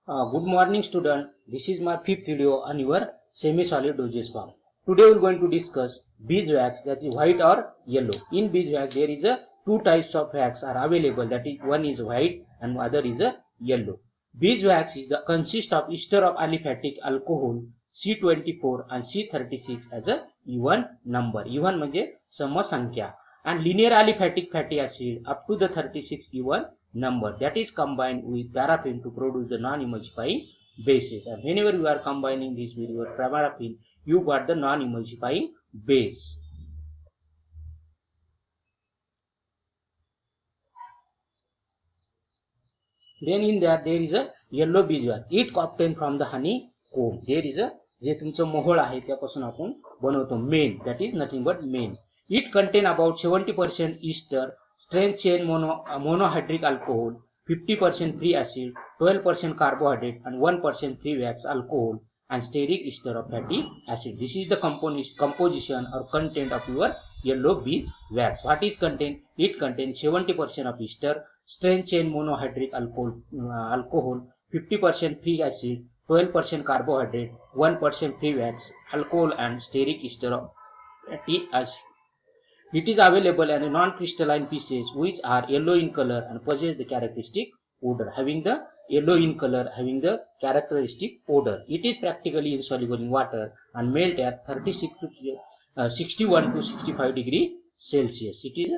Good morning student, this is my fifth video on your semi-solid dosage form. Today we are going to discuss beeswax, that is white or yellow. In beeswax there is two types of wax are available, that is one is white and other is yellow. Beeswax consists of ester of aliphatic alcohol C24 and C36 as a even number. Even म्हणजे समसंख्या. And linear aliphatic fatty acid up to the 36 even number, that is combined with paraffin to produce the non-emulsifying bases. And whenever you are combining this with your paraffin, you got the non-emulsifying base. Then in that there is a yellow beeswax. It obtained from the honey comb. There is a जे तुमचं मोहळ आहे त्यापासून आपण बनवतो main, that is nothing but main. It contain about 70% ester, strength chain monohydric alcohol, 50% free acid, 12% carbohydrate and 1% free wax alcohol and steric ester of fatty acid. This is the composition or content of your yellow beeswax. What is contained? It contains 70% of ester, strength chain monohydric alcohol, 50% free acid, 12% carbohydrate, 1% free wax alcohol and steric ester of fatty acid. It is available in non-crystalline pieces which are yellow in color and possess the characteristic odor. Having the yellow in color, having the characteristic odor. It is practically insoluble in water and melt at 61 to 65 degree Celsius. It is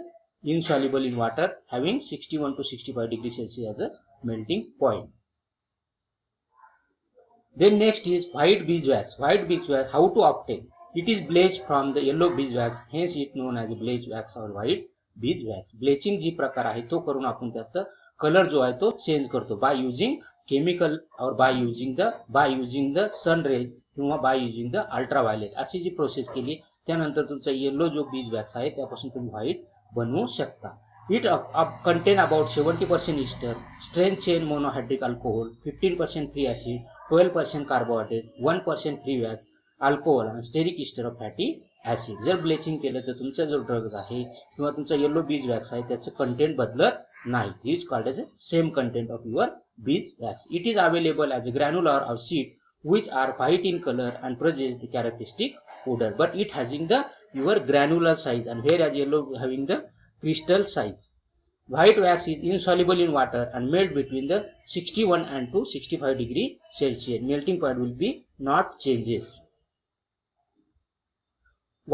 insoluble in water, having 61 to 65 degree Celsius as a melting point. Then next is white beeswax. White beeswax, how to obtain? It is bleached from the yellow beeswax, hence it known as bleached wax or white beeswax. Bleaching जी प्रकार आहे तो करून आपण त्याचा colour जो आहे तो change करतो by using chemical or by using the sun rays किंवा by using the ultraviolet. अशी जी प्रोसेस केली त्यानंतर तुमचा येलो जो beeswax आहे त्यापासून तुम्ही व्हाईट बनवू शकता. It contain about 70% ester, strength chain monohydric alcohol, 15% free acid, 12% carbohydrate, 1% free wax alcohol आणि stearic ester of fatty acid. जर ब्लिचिंग केलं तर तुमचा जो ड्रग आहे किंवा तुमचा येलो बीजवॅक्स आहे त्याचं कंटेंट बदलत नाही. Is called as same content of your beeswax. It is available as a granular or seed which are white in color and possess the characteristic odor, but it having the your granular size and whereas yellow having the crystal size. White wax is insoluble in water and melt between the 61 and to 65 degree Celsius. Melting point will be not changes.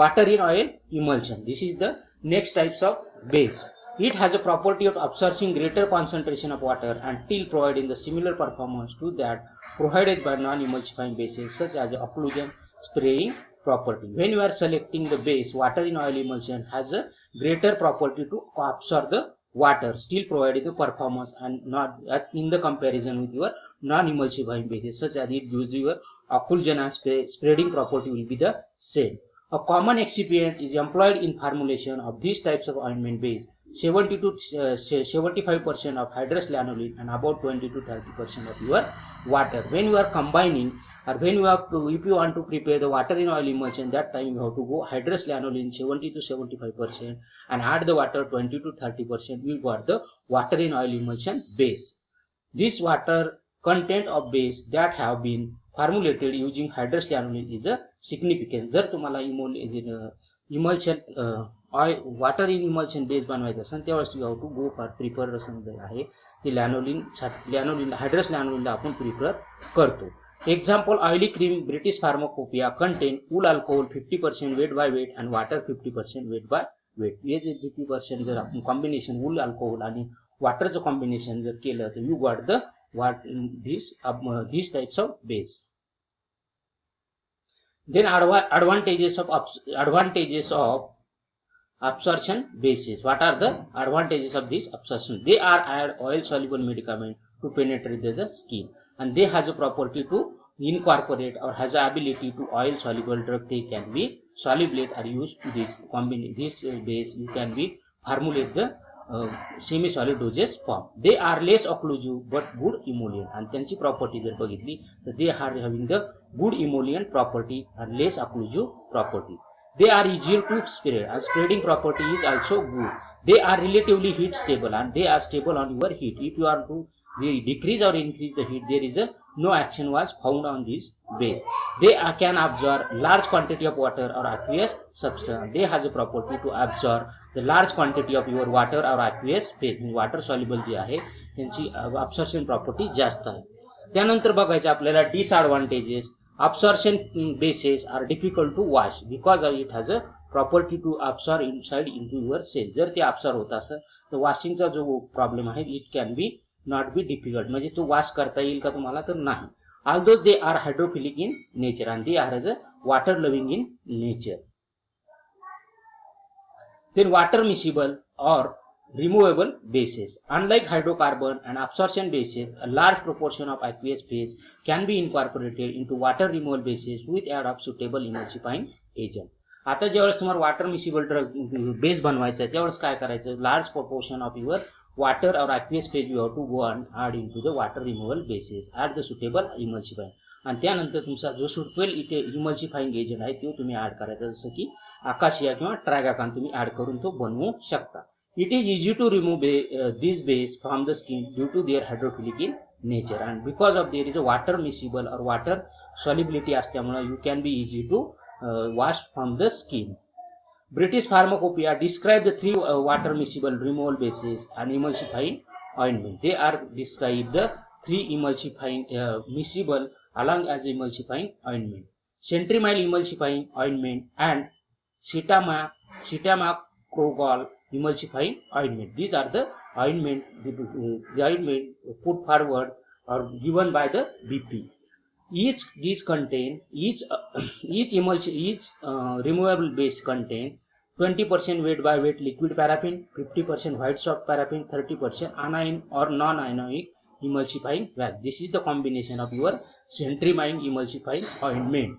Water in oil emulsion. This is the next types of base. It has a property of absorbing greater concentration of water and still providing the similar performance to that provided by non-emulsifying bases such as occlusion spraying property. When you are selecting the base, water in oil emulsion has a greater property to absorb the water, still providing the performance and not as in the comparison with your non-emulsifying bases such as it gives your occlusion and spreading property will be the same. A common excipient is employed in formulation of these types of ointment base. 70 to 75% of hydrous lanolin and about 20 to 30% of your water. When you are combining or when you have to, if you want to prepare the water in oil emulsion, that time you have to go hydrous lanolin 70 to 75% and add the water 20 to 30%. You got the water in oil emulsion base. This water content of base that have been formulated using hydrous lanolin is a significant. जर तुम्हाला emulsion water in emulsion base बनवायचं असेल त्यावेळेस you have to go for prefer समजा आहे ते lanolin hydrous lanolin ला आपण prefer करतो. Example oily cream British Pharmacopoeia contain wool alcohol 50% weight by weight and water 50% weight by weight. हे जे 50% जर आपण combination wool alcohol आणि water चं combination जर केलं तर you got the these types of base. Then advantages of absorption bases. What are the advantages of this absorption? They are add oil soluble medicament to penetrate the skin and they has a property to incorporate or has a ability to oil soluble drug. They can be solubilate or used to this base you can be formulate the semi-solid dosage form. They are less occlusive but good emollient and त्यांची property जर बघितली तर they are having the good emollient property and less occlusive property. They are easier to spread and spreading property is also good. They are relatively heat stable and they are stable on your heat. If you are to decrease or increase the heat, there is no action was found on this base. They can absorb large quantity of water or aqueous substance. They has a property to absorb the large quantity of your water or aqueous phase. Water soluble जे आहे त्यांची absorption property जास्त आहे. त्यानंतर बघायचं आपल्याला disadvantages. Absorption bases are difficult to wash because of it has a property to absorb inside into your cell. जर ते absorb होत असेल तर वॉशिंगचा जो प्रॉब्लेम आहे it can be not be difficult, म्हणजे तो वॉश करता येईल का तुम्हाला तर नाही. although they are hydrophilic in nature and they are as a water loving in nature. Then water miscible or removable bases. Unlike hydrocarbon and absorption bases, a large proportion of aqueous phase can be incorporated into water removal bases with aid of suitable emulsifying agent. आता ज्यावेळेस तुम्हाला water miscible base बनवायचा आहे त्यावेळेस काय करायचं, large proportion of your water or aqueous phase you have to go and add into the water removal bases, add the suitable emulsifying, आणि त्यानंतर तुमचा जो सुटेबल इथे emulsifying एजंट आहे तो तुम्ही ऍड करायचा, जसं की आकाशिया किंवा ट्रॅगाकान तुम्ही ऍड करून तो बनवू शकता. It is easy to remove this base from the skin due to their hydrophilic in nature and because of there is a water miscible or water solubility असल्यामुळे you can be easy to wash from the skin. British Pharmacopoeia describe the three water miscible removal bases and emulsifying ointment. They are described the three emulsifying miscible along as emulsifying ointment. Centrimide emulsifying ointment and Citamacrogol emulsifying ointment. These are the ointment put forward or given by the BP. Each removable base contain 20% weight by weight liquid paraffin, 50% white soft paraffin, 30% anion or non-ionic emulsifying wax. This is the combination of your Centrimide emulsifying ointment.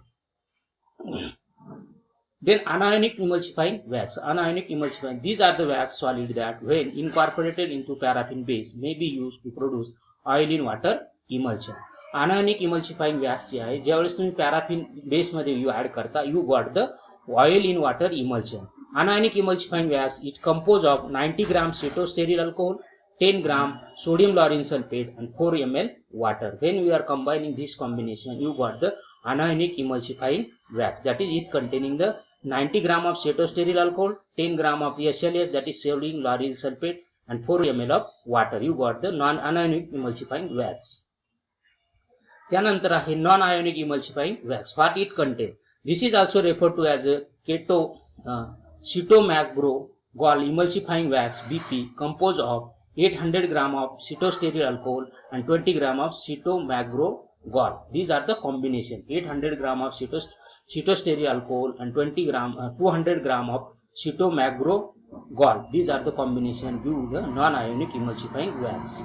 Then anionic emulsifying wax. Anionic emulsifying. These are the wax solid that when incorporated into paraffin base may be used to produce oil in water emulsion. Anionic emulsifying wax जे आहे ज्यावेळेस तुम्ही paraffin base मध्ये you add करता you got the oil in water emulsion. Anionic emulsifying wax is composed of 90 gram cetosteril alcohol, 10 gram sodium lauryl sulfate and 4 ml water. When we are combining this combination you got the anionic emulsifying wax, that is it containing the 90 gram of cetosteril alcohol, 10 gram of SLS that is sodium lauryl sulfate and 4 ml of water. You got the non-anionic emulsifying wax. त्यानंतर आहे non ionic emulsifying wax. What it contain. This is also referred to as Citomacrogol emulsifying wax BP composed of 800 gram of cetosteril alcohol and 20 gram of Citomacrogol. These are the combination 800 gram of cetosteril alcohol and 200 gram of Citomacrogol. These are the combination give the non-ionic emulsifying wax.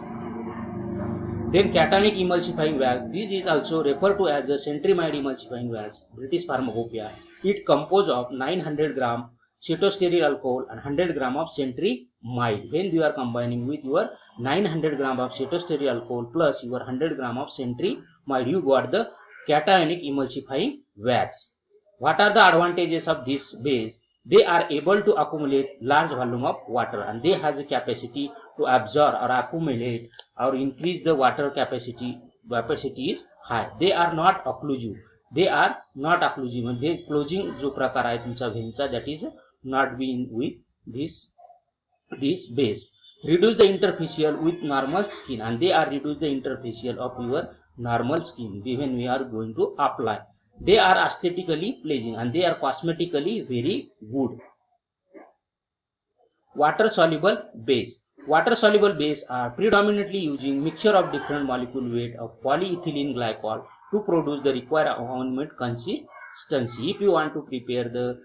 Then cationic emulsifying wax. This is also referred to as the Centrimide emulsifying wax. British Pharmacopoeia. It composed of 900 gram cetosteril alcohol and 100 gram of Centrimide. When you are combining with your 900 gram of cetosteril alcohol plus your 100 gram of Centrimide, you got the cationic emulsifying wax. What are the advantages of this base? They are able to accumulate large volume of water and they has a capacity to absorb or accumulate or increase the water capacity is high. They are not occlusive. They are not occlusive. म्हणजे closing जो प्रकार आहे तुमचा व्हेनचा that is not being with this base. Reduce the interfacial with normal skin and they are reduce the interfacial of your normal skin when we are going to apply. They are aesthetically pleasing and they are cosmetically very good. Water soluble base. Water soluble base are predominantly using mixture of different molecule weight of polyethylene glycol to produce the required ointment consistency. If you want to prepare the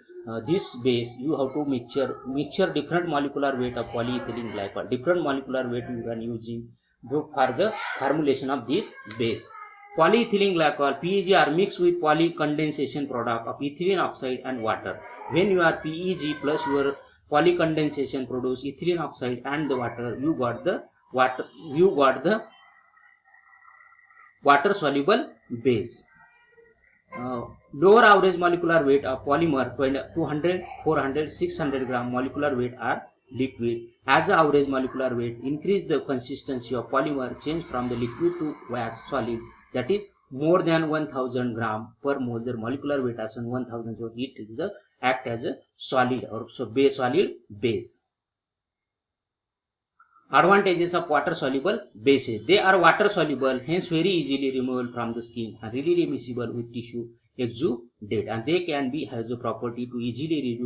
this base, you have to mixture different molecular weight of polyethylene glycol. Different molecular weight you can using for the formulation of this base. Polyethylene glycol PEG are mixed with polycondensation product of ethylene oxide and water. When you are PEG plus your polycondensation produce ethylene oxide and the water, you got the water soluble base. Lower average molecular weight of polymer 200, 400, 600 gram molecular weight are liquid. As the average molecular weight increase, the consistency of polymer change from the liquid to wax solid, that is more than 1000 gram per mole. Jर molecular weight असेल 1000, so it is the act as a solid or so base, solid base. Advantages of water soluble bases. They are water soluble, hence very easily removable from the skin and readily miscible with tissue exudate, and they can be has the property to easily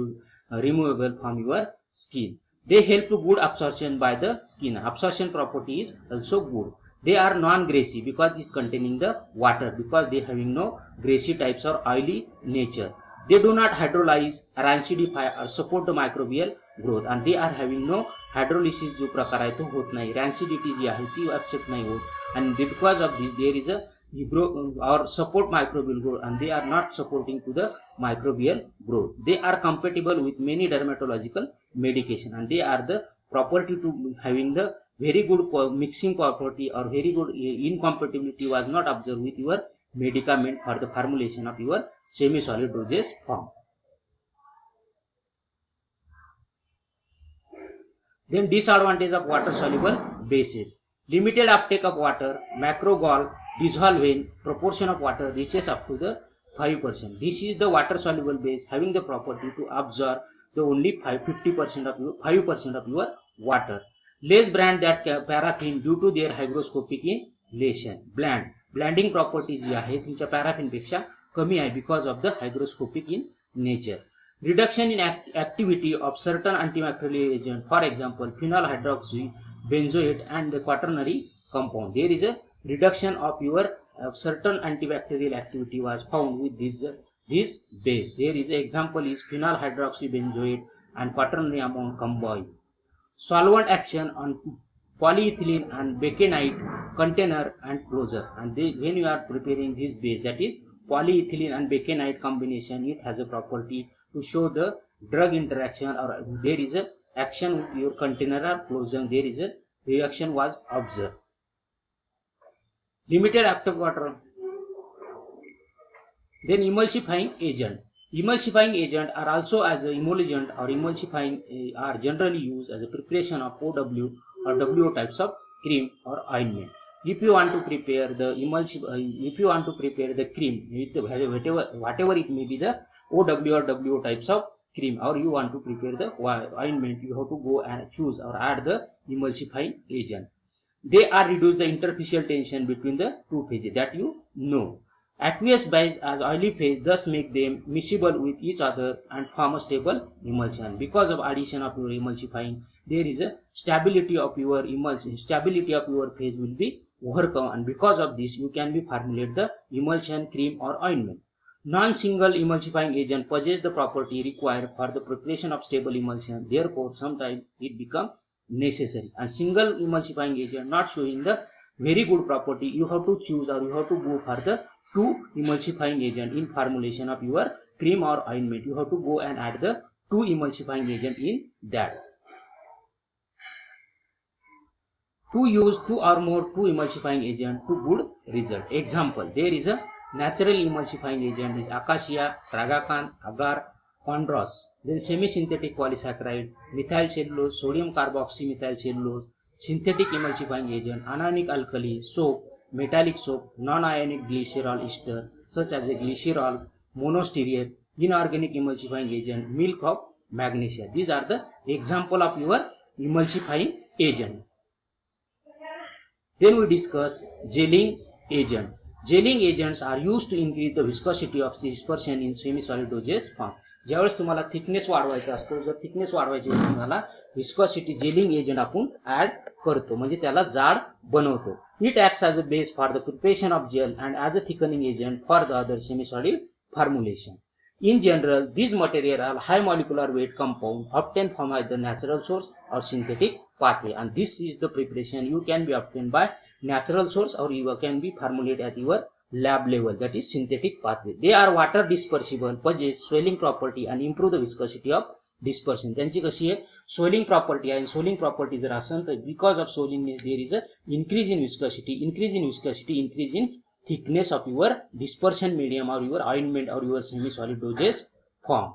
removable from your skin. They help to good absorption by the skin. Absorption property is also good. They are non-greasy because it containing the water, because they having no greasy types or oily nature. They do not hydrolyze, rancidify or support the microbial growth, and they are having no hydrolysis जो प्रकार आहे तो होत नाही, rancidity जी आहे ती accept नाही होत, and because of this there is a grow or support microbial growth, and they are not supporting to the microbial growth. They are compatible with many dermatological medication, and they are the property to having the very good mixing property or very good incompatibility was not observed with your medicament for the formulation of your semi-solid dosage form. Then disadvantage of water soluble bases. Limited uptake of water, macrogol dissolve when proportion of water reaches up to the 5%. This is the water soluble base having the property to absorb the only 5% of your water. Less brand that paraffin due to their hygroscopic inhalation. Blending properties जी आहे तुमच्या paraffin पेक्षा कमी आहे because of the hygroscopic in nature. Reduction in activity of certain antibacterial agent, for example phenyl hydroxy benzoate and the quaternary compound. There is a reduction of your certain antibacterial activity was found with this base. There is a example is phenyl hydroxy benzoate and quaternary compound. Solvent action on polyethylene and bakenite container and closure, and when you are preparing this base, that is polyethylene and bakenite combination, it has a property to show the drug interaction or there is a action with your container or closure, there is a reaction was observed. Limited active water. Then emulsifying agent. Emulsifying agent are also as a emulgent or emulsifying are generally used as a preparation of OW or WO types of cream or ointment. If you want to prepare the if you want to prepare the cream with whatever it may be the OW or WO types of cream, or you want to prepare the ointment, you have to go and choose or add the emulsifying agent. They are reduce the interfacial tension between the two phases, that you know. Aqueous base as oily phase thus make them miscible with each other and form a stable emulsion. Because of addition of your emulsifying, there is a stability of your emulsion, stability of your phase will be overcome, and because of this you can be formulate the emulsion, cream or ointment. Non-single emulsifying agent possess the property required for the preparation of stable emulsion, therefore sometimes it becomes necessary. And single emulsifying agent not showing the very good property, you have to choose or you have to go for the two emulsifying agent in formulation of your cream or ointment. You have to go and add the two emulsifying agent in that. To use two or more two emulsifying agent to good result. Example, there is a natural emulsifying agent is acacia, tragacan, agar, chondros. Then semi-synthetic polysaccharide, methyl cellulose, sodium carboxymethyl cellulose, synthetic emulsifying agent, anionic alkali, soap, metallic soap, non-ionic glycerol ester such as a glycerol, monostearate, inorganic emulsifying agent, milk of magnesia. These are the example of your emulsifying agent. Then we discuss gelling agent. Gelling agents are used to increase the viscosity of dispersion in semi-solid dosage form. ज्यावेळेस तुम्हाला thickness वाढवायचा असतो, जर thickness वाढवायची असेल तुम्हाला viscosity gelling agent आपण add करतो, म्हणजे त्याला जाड बनवतो. It acts as a base for the preparation of gel and as a thickening agent for the other semi-solid formulation. In general, these materials are high molecular weight compound obtained from either natural source or synthetic pathway, and this is the preparation you can be obtained by natural source or you can be formulated at your lab level, that is synthetic pathway. They are water dispersible, possess swelling property and improve the viscosity of dispersion. त्यांची कशी आहे swelling property आहे. swelling property जर असेल तर because of swellingness there is a increase in viscosity, increase in thickness of your dispersion medium or your ointment or your semi-solid dosage form.